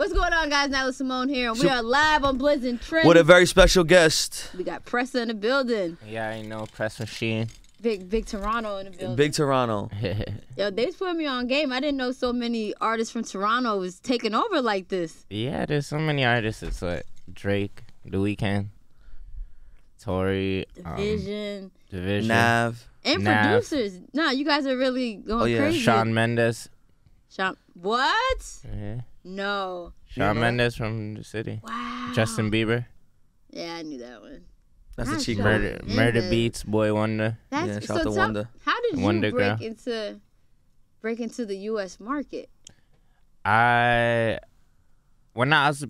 what's going on, guys? Nyla Simone here, and we are live on Blizz and Trends. With a very special guest. We got Pressa in the building. Yeah, I know, Press Machine. Big Toronto in the building. Big Toronto. Yo, they put me on game. I didn't know so many artists from Toronto was taking over like this. Yeah, there's so many artists. It's like Drake, The Weeknd, Tory, Division, Nav. and producers. Nah, you guys are really going crazy. Shawn Mendes. What? Yeah. No. Shawn Mendes from the city. Wow. Justin Bieber. Yeah, I knew that one. That's a cheap Murder Beats, Boy Wonder. Shout out to Wonder. How did you Wonder break into the U.S. market?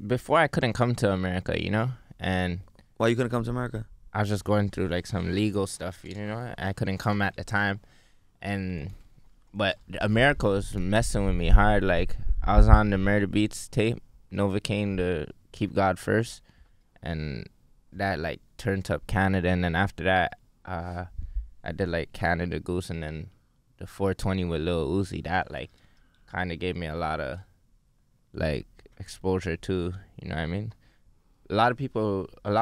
Before I couldn't come to America, you know, and why you couldn't come to America? I was just going through like some legal stuff, you know. I couldn't come at the time, but America was messing with me hard. Like I was on the Murder Beats tape, Novocaine, to Keep God First, and that like turned up Canada. And then after that, I did like Canada Goose, and then the 420 with Lil Uzi. That like kind of gave me a lot of like exposure too. You know what I mean? A lot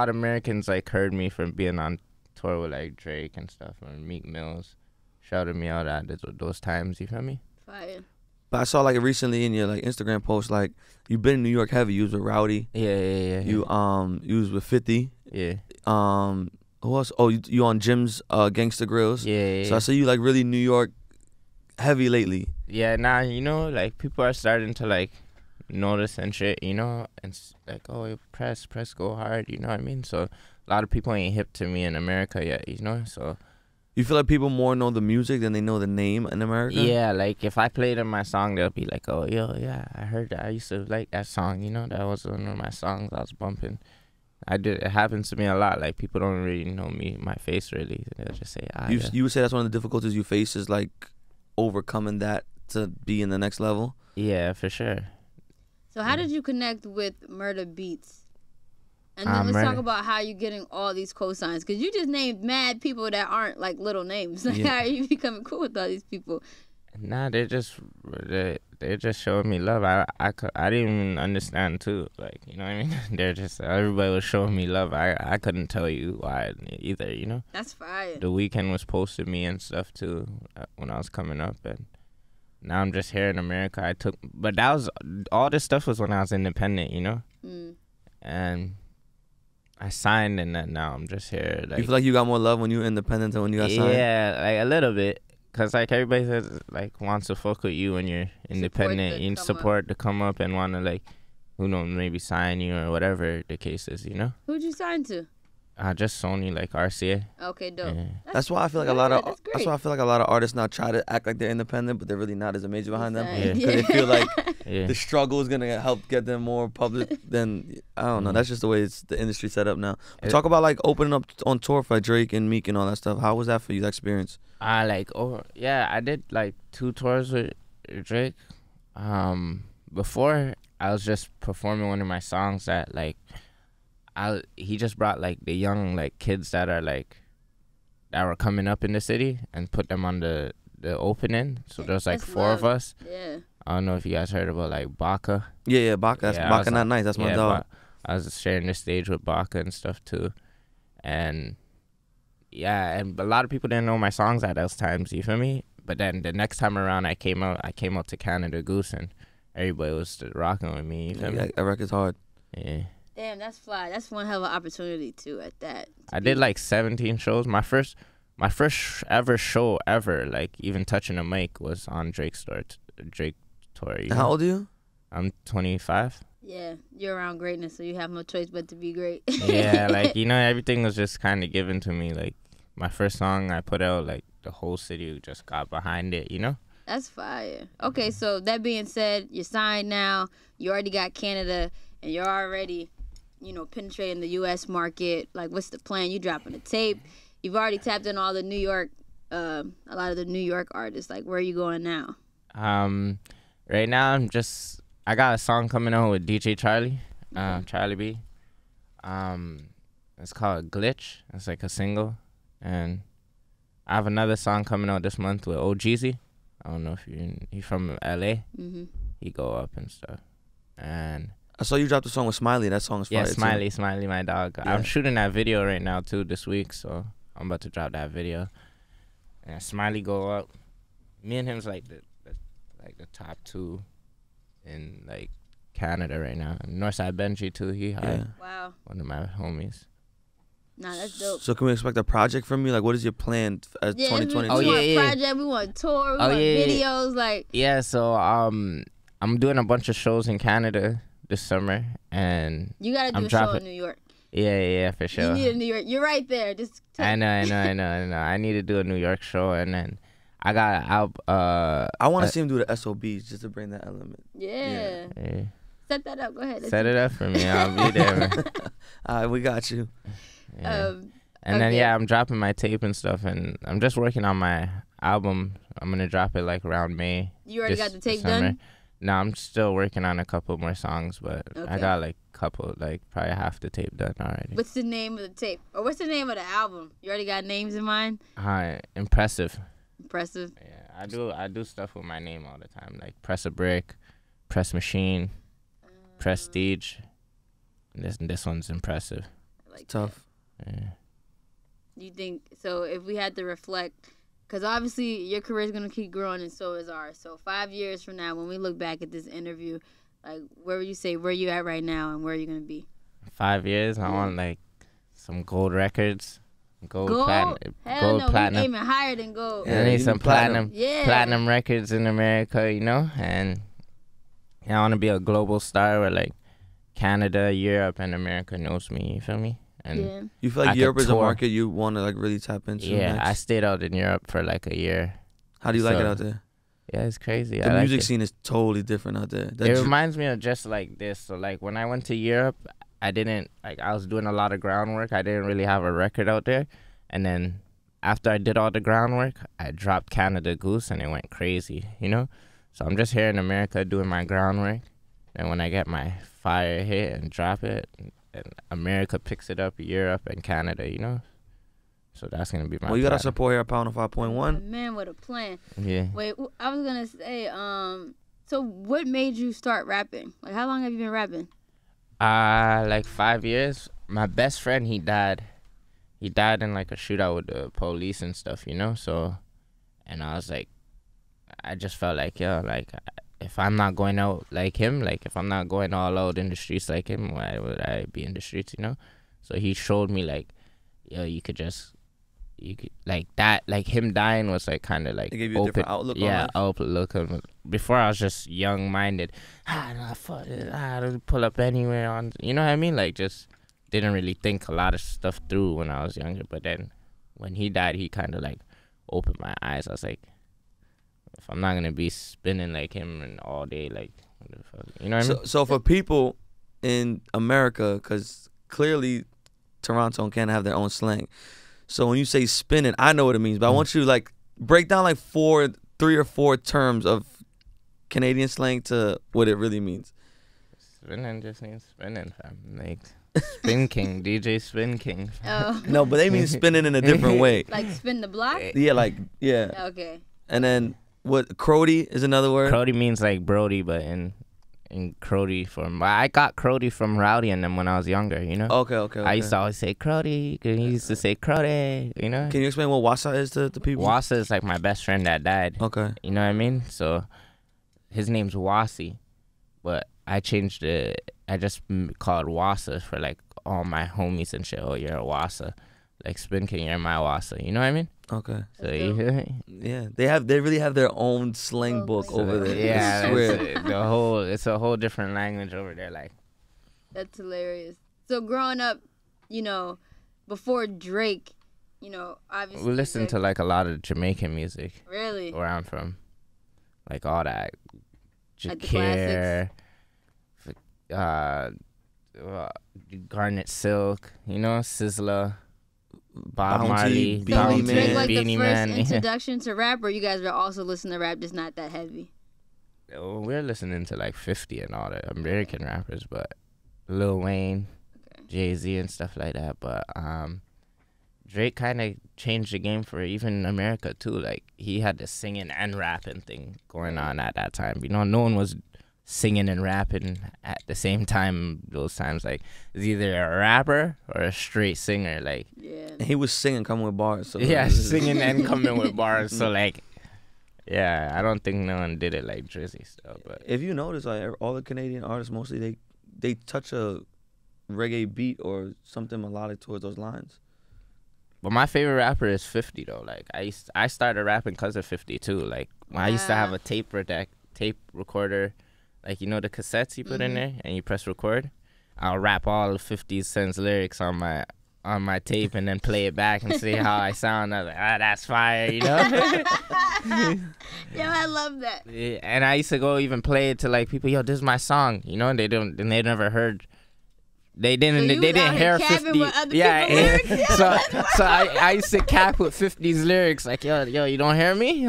of Americans like heard me from being on tour with like Drake and stuff, or Meek Mills shouted me out at those times. You feel me? Fire. But I saw like recently in your like Instagram post, like you've been in New York heavy. You was with Rowdy. Yeah. You was with 50. Yeah. Who else? Oh, you on Jim's Gangsta Grills. Yeah. So I see you like really New York heavy lately. Yeah. Nah, you know, like people are starting to like notice and shit, you know, and it's like, oh, press go hard, you know what I mean? So a lot of people ain't hip to me in America yet, you know. So you feel like people more know the music than they know the name in America? Yeah, like if I played in my song, they'll be like, oh, yo, yeah, I heard that. I used to like that song, you know. That was one of my songs I was bumping. It happens to me a lot. Like people don't really know me, my face really. They'll just say, You would say that's one of the difficulties you face is like overcoming that to be in the next level? Yeah, for sure. So how did you connect with Murder Beats? And then let's talk about how you're getting all these cosigns. Because you just named mad people that aren't like little names. Like, how are you becoming cool with all these people? Nah, they're just showing me love. I didn't even understand too. Like, you know what I mean? They're just, everybody was showing me love. I couldn't tell you why either, you know? That's fire. The Weeknd was posting me and stuff too when I was coming up, and now I'm just here in America. But that was, all this stuff was when I was independent, you know? And I signed, and then now I'm just here. Like, you feel like you got more love when you were independent than when you got signed? Yeah, like a little bit. Because like everybody says, like wants to fuck with you when you're independent. You support to come up and want to like, who knows, maybe sign you or whatever the case is, you know? Who'd you sign to? Just Sony, like RCA. Okay, dope. Yeah. That's why I feel like that's why I feel like a lot of artists now try to act like they're independent, but they're really not. There's a major behind them because they feel like the struggle is gonna help get them more public. Than I don't know. That's just the way it's the industry set up now. But talk about like opening up on tour for Drake and Meek and all that stuff. How was that for you? That experience? I did like 2 tours with Drake. Before I was just performing one of my songs that like. He just brought like the young like kids that were coming up in the city and put them on the opening. So there's like 4 of us. Yeah. I don't know if you guys heard about like Baka. Yeah, Baka. Baka not nice. That's my dog. I was sharing the stage with Baka and stuff too, and and a lot of people didn't know my songs at those times. You feel me? But then the next time around, I came out to Canada Goose, and everybody was rocking with me. You feel me? That record's hard. Yeah. Damn, that's fly. That's one hell of an opportunity too. At that, I did like 17 shows. My first ever show ever, like even touching a mic, was on Drake's tour. You know? How old are you? I'm 25. Yeah, you're around greatness, so you have no choice but to be great. Yeah, like you know, everything was just kind of given to me. Like my first song I put out, like the whole city just got behind it. You know. That's fire. Okay, so that being said, you're signed now. You already got Canada, and you're already, penetrating the U.S. market. Like, what's the plan? You dropping a tape. You've already tapped in all the New York, a lot of the New York artists. Like, where are you going now? Right now, I got a song coming out with DJ Charlie, Charlie B. It's called Glitch. It's like a single. And I have another song coming out this month with OGZ. I don't know if he's from LA. Mm-hmm. He go up and stuff. And I saw you dropped a song with Smiley. That song is fire. Yeah, Smiley, my dog. Yeah. I'm shooting that video right now too this week, so I'm about to drop that video. And Smiley go up. Me and him's like the top two in like Canada right now. And Northside Benji too. He hired one of my homies. Nah, that's dope. So can we expect a project from you? Like, what is your plan as 2022? We want project. We want tour. We want videos. Like. Yeah. So I'm doing a bunch of shows in Canada this summer, and you gotta do a show in New York. Yeah, for sure. You need a New York. You're right there. I know. I need to do a New York show, and then I got I want to see him do the SOBs just to bring that element. Yeah. Set that up. Go ahead. Set it up for me. I'll be there, man. All right, we got you. Yeah. And then I'm dropping my tape and stuff, and I'm just working on my album. I'm gonna drop it like around May. You already got the tape done? No, I'm still working on a couple more songs, but I got like probably half the tape done already. What's the name of the tape? Or what's the name of the album? You already got names in mind? Impressive. Impressive. Yeah, I do stuff with my name all the time, like Press a Brick, Press Machine, Prestige. And this one's Impressive. Like it's tough. Yeah. You think so? If we had to reflect. Because obviously your career is going to keep growing and so is ours. So 5 years from now, when we look back at this interview, like where would you say where you at right now and where are you going to be? 5 years? I want like some gold records. Gold? Platinum. Hell no, platinum. We aiming higher than gold. I need some platinum. Yeah. Platinum records in America, you know? And I want to be a global star where like Canada, Europe, and America knows me. You feel me? And you feel like Europe is a market you want to like really tap into? Yeah, next? I stayed out in Europe for like a year. How do you like it out there? Yeah, it's crazy. The music scene is totally different out there. It reminds me of just like this. So like when I went to Europe, I was doing a lot of groundwork. I didn't really have a record out there. And then after I did all the groundwork, I dropped Canada Goose and it went crazy, you know? So I'm just here in America doing my groundwork. And when I get my fire hit and drop it, and America picks it up, Europe and Canada, you know? So that's going to be my Well, you got to support here at Pound 5.1. Man, what a plan. Yeah. Wait, I was going to say, so what made you start rapping? Like, how long have you been rapping? Like 5 years. My best friend, he died. He died in like a shootout with the police and stuff, you know? So, and I was like, I just felt like, like, if I'm not going out like him, like if I'm not going all out in the streets like him, why would I be in the streets, you know? So he showed me like, you could like that, like him dying was like kind of like it gave you a different outlook. Yeah, outlook. Before I was just young minded. Fuck it. I'll pull up anywhere on, you know what I mean? Like just didn't really think a lot of stuff through when I was younger. But then when he died, he kind of like opened my eyes. I was like, if I'm not gonna be spinning like him and all day, like, what the fuck, you know what I mean? So for people in America, because clearly Toronto and Canada have their own slang. So when you say spinning, I know what it means, but I want you to like break down like 3 or 4 terms of Canadian slang to what it really means. Spinning just means spinning, fam. Like Spin King, DJ Spin King. Oh. No, but they mean spinning in a different way. Like spin the block? Yeah. Okay. And then what? Crody is another word. Crody means like Brody, but in Crody I got Crody from Rowdy and them when I was younger, you know? Okay. I used to always say Crody, he used to say Crody, you know? Can you explain what Wassa is to people? Wassa is like my best friend that died. Okay. You know what I mean? So his name's Wasi, but I changed it. I just called Wassa for like all my homies and shit. Oh, you're a Wassa. Like Spin King, you're my Wassa. You know what I mean? Okay. So yeah, they really have their own slang book over there. Yeah, it's a whole different language over there. Like, that's hilarious. So growing up, you know, before Drake, you know, obviously we listened to like a lot of Jamaican music. Really? Where I'm from, like all that, like the classics. Garnet Silk, you know, Sizzla. Bob Marley, Beanie Man. Like Beanie the Man. first introduction to rap, or you guys were also listening to rap, just not that heavy? We're listening to like 50 and all the American rappers, but Lil Wayne, Jay-Z and stuff like that. But Drake kind of changed the game for even America too. Like he had the singing and rapping thing going on at that time. You know, no one was singing and rapping at the same time. Those times, like, is either a rapper or a straight singer. Like, Yeah. And he was singing, coming with bars. So yeah, singing and coming with bars. So like, yeah, I don't think no one did it like Drizzy still. But if you notice, like all the Canadian artists, mostly they touch a reggae beat or something melodic towards those lines. But my favorite rapper is 50 though. Like I started rapping because of 50 too. Like when I used to have a tape recorder, like you know the cassettes you put in there and you press record. I'll rap all of 50 Cent's lyrics on my tape and then play it back and see how I sound. I was like, that's fire, you know? Yo, I love that. Yeah, and I used to go even play it to like people, yo, this is my song, you know, and they never heard. They didn't hear 50. Yeah, so I used to cap with 50's lyrics like, yo, you don't hear me?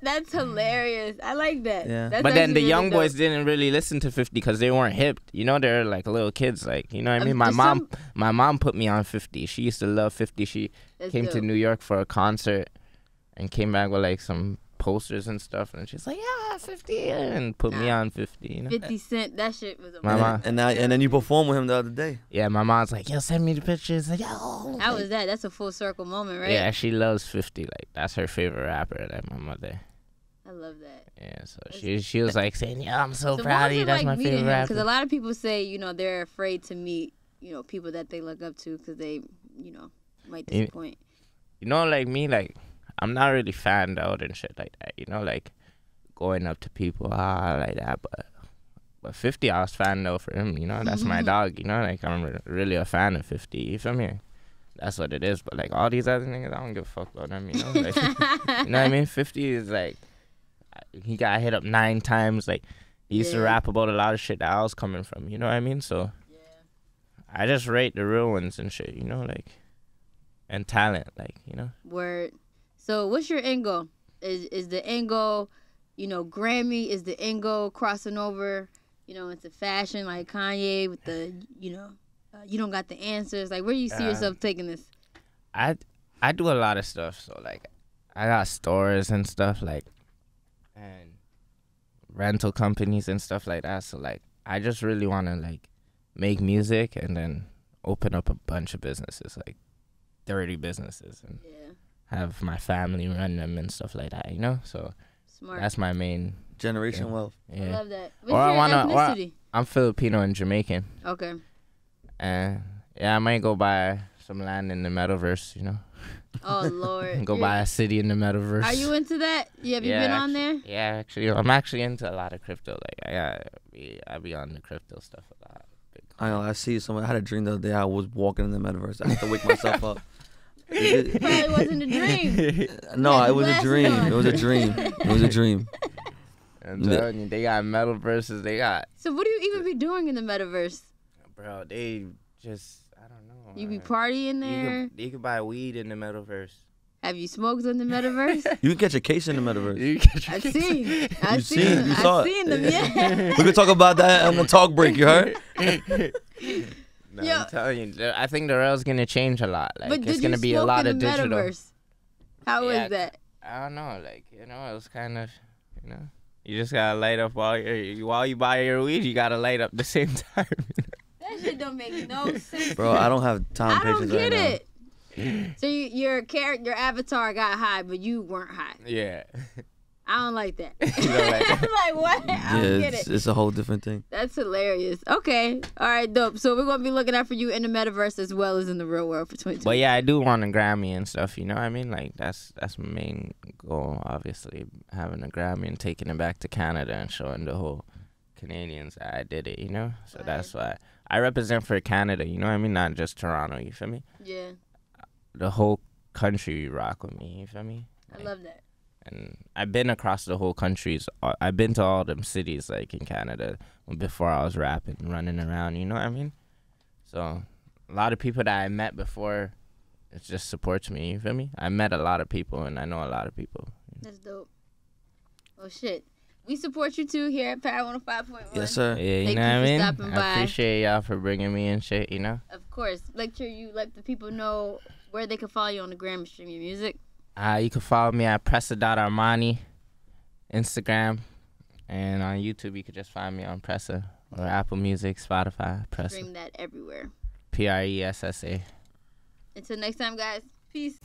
That's hilarious. I like that. Yeah. That's but then the really young dope. boys didn't really listen to 50 because they weren't hip. You know, they're like little kids. Like, you know what I mean? My mom put me on 50. She used to love 50. She came to New York for a concert and came back with like some posters and stuff, and she's like, yeah, 50, and put me on 50, you know? 50 Cent, that shit was my amazing. mom, and then you performed with him the other day. Yeah, my mom's like, yo, send me the pictures. Like, yo. How was that? That's a full circle moment, right? Yeah, she loves 50. Like, that's her favorite rapper, like my mother. I love that. Yeah, so she was like saying, yeah, I'm so proud of you. That's my favorite rapper. Because a lot of people say, you know, they're afraid to meet, you know, people that they look up to because they, you know, might disappoint. You know, like me, like, I'm not really fanned out and shit like that, you know, like going up to people, like that. But 50, I was fanned out for him, you know, that's my dog, you know, like I'm really a fan of 50, you feel me? That's what it is. But like all these other niggas, I don't give a fuck about them, you know, like, you know what I mean? 50 is like, he got hit up 9 times, like he used to rap about a lot of shit that I was coming from, you know what I mean? So I just rate the real ones and shit, you know, like, and talent, like, you know. Word. So what's your end goal? Is the end goal, you know, Grammy? Is the end goal crossing over, you know, into fashion like Kanye with the, you know, you don't got the answers? Like, where do you see yourself taking this? I do a lot of stuff. So, like, I got stores and stuff, like, and rental companies and stuff like that. So, like, I just really want to, like, make music and then open up a bunch of businesses, like 30 businesses. And have my family run them and stuff like that, you know? So smart. That's my main generation wealth. Yeah. I love that. What's or your ethnicity? I'm Filipino and Jamaican. Okay. And I might go buy some land in the metaverse, you know? Oh Lord. Go buy a city in the metaverse. Are you into that? Have you been on there? Yeah, actually, I'm actually into a lot of crypto. Like I be on the crypto stuff a lot. I know. I see someone. I had a dream the other day. I was walking in the metaverse. I had to wake myself up. It probably wasn't a dream. No, it was a dream. It was a dream. It was a dream. I'm telling you, they got metaverses. They got. So what do you even be doing in the metaverse? Bro, they just, I don't know. You be partying there? You could buy weed in the metaverse. Have you smoked in the metaverse? You can catch a case in the metaverse. I've seen. You saw it. I've seen them, yeah. We could talk about that on the talk break, you heard? No, I'm telling you, I think the rail's gonna change a lot. Like, but it's gonna be a lot of digital. Metaverse? How was that? I don't know. Like, you know, it was kind of, you know, you just gotta light up while you buy your weed. You gotta light up at the same time. That shit don't make no sense. Bro, I don't have time. I don't get it. So your avatar got high, but you weren't high. Yeah. I don't like that. I'm like, what? I don't get it. It's a whole different thing. That's hilarious. Okay. All right, dope. So we're going to be looking out for you in the metaverse as well as in the real world for 2020. But yeah, I do want a Grammy and stuff, you know what I mean? Like, that's my main goal, obviously, having a Grammy and taking it back to Canada and showing the whole Canadians that I did it, you know? So that's why I represent for Canada, you know what I mean? Not just Toronto, you feel me? Yeah. The whole country rock with me, you feel me? I love that. And I've been across the whole countries. I've been to all them cities, like, in Canada before I was rapping, running around, you know what I mean? So a lot of people that I met before, it just supports me, you feel me? I met a lot of people, and I know a lot of people. That's dope. Oh, shit. We support you, too, here at Power 105.1. Yes, sir. Yeah, you Thank know you what I for mean? stopping by. I appreciate y'all for bringing me and shit, you know? Of course. Make sure you let the people know where they can follow you on the gram and stream your music. You can follow me at Pressa.Armani, Instagram, And on YouTube, you could just find me on Pressa or Apple Music, Spotify, Pressa. Stream that everywhere. Pressa. Until next time, guys. Peace.